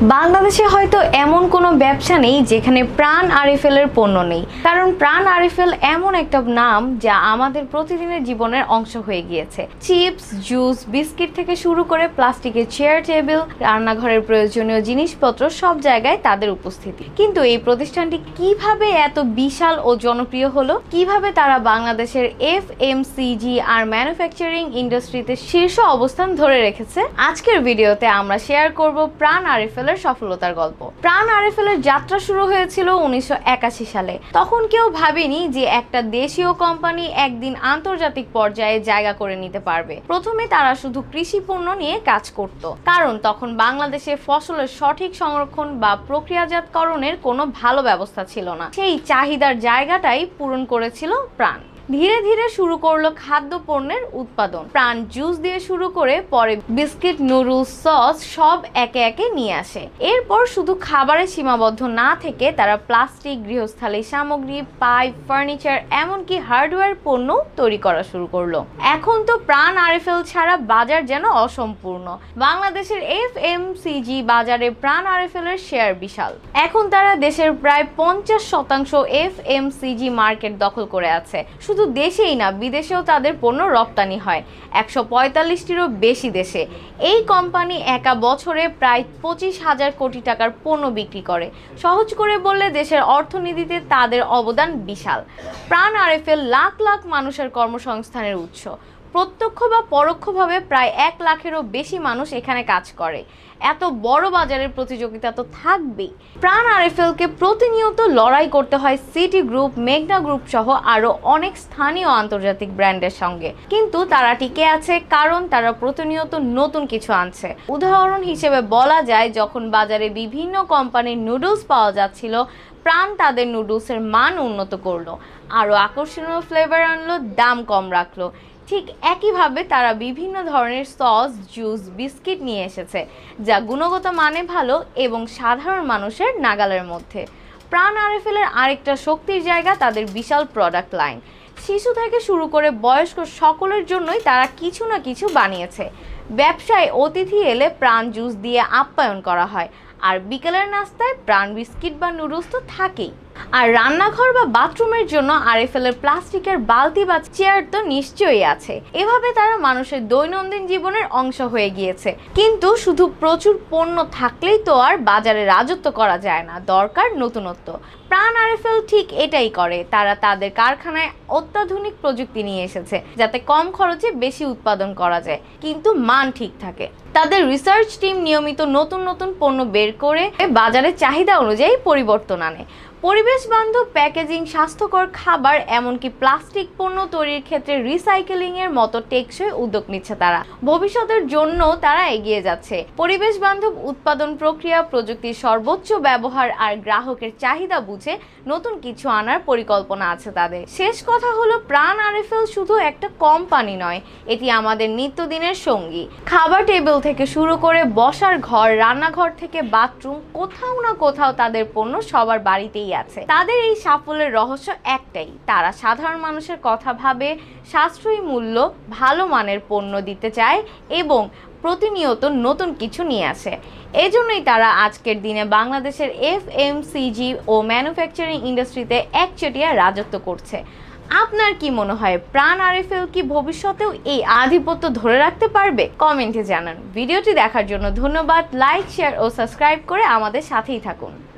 বাংলাদেশে হয়তো এমন কোনো ব্যবসা নেই যেখানে প্রাণ আরএফএল-এর পণ্য নেই, কারণ প্রাণ আরএফএল এমন একটা নাম যা আমাদের প্রতিদিনের জীবনের অংশ হয়ে গিয়েছে। চিপস, জুস, বিস্কিট থেকে শুরু করে প্লাস্টিকের চেয়ার টেবিল, রান্নাঘরের প্রয়োজনীয় জিনিসপত্র সব জায়গায় তাদের উপস্থিতি। কিন্তু এই প্রতিষ্ঠানটি কিভাবে এত বিশাল ও জনপ্রিয় হলো, কিভাবে তারা বাংলাদেশের এফএমসিজি আর ম্যানুফ্যাকচারিং ইন্ডাস্ট্রিতে শীর্ষ অবস্থান ধরে রেখেছে, আজকের ভিডিওতে আমরা শেয়ার করব প্রাণ আরএফএল সফলতার গল্প। প্রাণ আরএফএল-এর যাত্রা শুরু হয়েছিল 1981 সালে। তখন কেউ ভাবেনি যে একটা দেশীয় কোম্পানি একদিন আন্তর্জাতিক পর্যায়ে জায়গা করে নিতে পারবে। প্রথমে তারা শুধু কৃষি পণ্য নিয়ে কাজ করত, কারণ তখন বাংলাদেশে ফসলের সঠিক সংরক্ষণ বা প্রক্রিয়াজাতকরণের কোনো ভালো ব্যবস্থা ছিল না। সেই চাহিদার জায়গাটাই পূরণ করেছিল প্রাণ। ধীরে ধীরে শুরু করলো খাদ্য পণ্যের উৎপাদন। প্রাণ জুস দিয়ে শুরু করে পরে বিস্কিট, নুডলস, সস সব একে একে নিয়ে আসে। এরপর শুধু খাবারে সীমাবদ্ধ না থেকে তারা প্লাস্টিক, গৃহস্থালী সামগ্রী, পাইপ, ফার্নিচার, এমনকি হার্ডওয়্যার পণ্য তৈরি করা শুরু করলো। এখন তো প্রাণ আরএফএল ছাড়া বাজার যেন অসম্পূর্ণ। বাংলাদেশের এফএমসিজি বাজারে প্রাণ আরএফএল-এর শেয়ার বিশাল। এখন তারা দেশের প্রায় 50% এফএমসিজি মার্কেট দখল করে আছে। শুধু দেশেই না, বিদেশেও তাদের পণ্য রপ্তানি হয় 145টিরও বেশি দেশে। এই কোম্পানি একা বছরে প্রায় 25,000 কোটি টাকার পণ্য বিক্রি করে। সহজ করে বললে দেশের অর্থনীতিতে তাদের অবদান বিশাল। প্রাণ আরএফএল লাখ লাখ মানুষের কর্মসংস্থানের উৎস। প্রত্যক্ষ বা পরোক্ষভাবে প্রায় 1 লাখেরও বেশি মানুষ এখানে কাজ করে। এত বড় বাজারের প্রতিযোগিতা তো থাকবেই। প্রাণ আরএফএল-কে প্রতিনিয়ত লড়াই করতে হয় সিটি গ্রুপ, মেঘনা গ্রুপ সহ আরো অনেক স্থানীয় আন্তর্জাতিক ব্র্যান্ডের সঙ্গে। কিন্তু তারা টিকে আছে কারণ তারা প্রতিনিয়ত নতুন কিছু আনছে। উদাহরণ হিসেবে বলা যায়, যখন বাজারে বিভিন্ন কোম্পানির নুডলস পাওয়া যাচ্ছিল, প্রাণ তাদের নুডলসের মান উন্নত করলো, আরো আকর্ষণীয় ফ্লেভার আনলো, দাম কম রাখলো। ঠিক একইভাবে তারা বিভিন্ন ধরনের সস, জুস, বিস্কিট নিয়ে এসেছে যা গুণগত মানে ভালো এবং সাধারণ মানুষের নাগালের মধ্যে। প্রাণ আরএফএল-এর আরেকটা শক্তির জায়গা তাদের বিশাল প্রোডাক্ট লাইন। শিশু থেকে শুরু করে বয়স্ক সকলের জন্যই তারা কিছু না কিছু বানিয়েছে। ব্যবসায় অতিথি এলে প্রাণ জুস দিয়ে আপ্যায়ন করা হয়, আর বিকেলের নাস্তায় প্রাণ বিস্কিট বা নুডলস তো থাকেই। আর রান্নাঘর বা বাথরুমের জন্য আরএফএল-এর প্লাস্টিকের বালতি বা চেয়ার তো নিশ্চয়ই আছে। এভাবে তারা মানুষের দৈনন্দিন জীবনের অংশ হয়ে গিয়েছে। কিন্তু শুধু প্রচুর পণ্য থাকলেই তো আর বাজারে রাজত্ব করা যায় না, দরকার নতুনত্ব। প্রাণ আরএফএল ঠিক এটাই করে। তারা তাদের কারখানায় অত্যাধুনিক প্রযুক্তি নিয়ে এসেছে যাতে কম খরচে বেশি উৎপাদন করা যায়, কিন্তু মান ঠিক থাকে। তাদের রিসার্চ টিম নিয়মিত নতুন নতুন পণ্য বের করে বাজারের চাহিদা অনুযায়ী পরিবর্তন আনে। পরিবেশ বান্ধব প্যাকেজিং, স্বাস্থ্যকর খাবার, এমনকি প্লাস্টিক পণ্য তৈরির ক্ষেত্রে রিসাইকেলিং এর মতো টেকসই উদ্যোগ নিচ্ছে তারা। ভবিষ্যতের জন্য তারা এগিয়ে যাচ্ছে। পরিবেশ বান্ধব উৎপাদন প্রক্রিয়া, প্রযুক্তির সর্বোচ্চ ব্যবহার আর গ্রাহকের চাহিদা বুঝে নতুন কিছু আনার পরিকল্পনা আছে তাদের। শেষ কথা হলো, প্রাণ আরএফএল শুধু একটা কোম্পানি নয়, এটি আমাদের নিত্যদিনের সঙ্গী। খাবার টেবিল থেকে শুরু করে বসার ঘর, রান্নাঘর থেকে বাথরুম, কোথাও না কোথাও তাদের পণ্য সবার বাড়িতেই আছে। তাদের এই সাফল্যের রহস্য একটাই, তারা সাধারণ মানুষের কথা ভাবে, সাশ্রয়ী মূল্য, ভালো মানের পণ্য দিতে চায় এবং প্রতিনিয়ত নতুন কিছু নিয়ে আসে। এজন্যই তারা আজকের দিনে বাংলাদেশের এফএমসিজি ও ম্যানুফ্যাকচারিং ইন্ডাস্ট্রিতে একচেটিয়া রাজত্ব করছে। আপনার কি মনে হয়, প্রাণ আরএফএল কি ভবিষ্যতেও এই আধিপত্য ধরে রাখতে পারবে? কমেন্টে জানান। ভিডিওটি দেখার জন্য ধন্যবাদ। লাইক, শেয়ার ও সাবস্ক্রাইব করে আমাদের সাথেই থাকুন।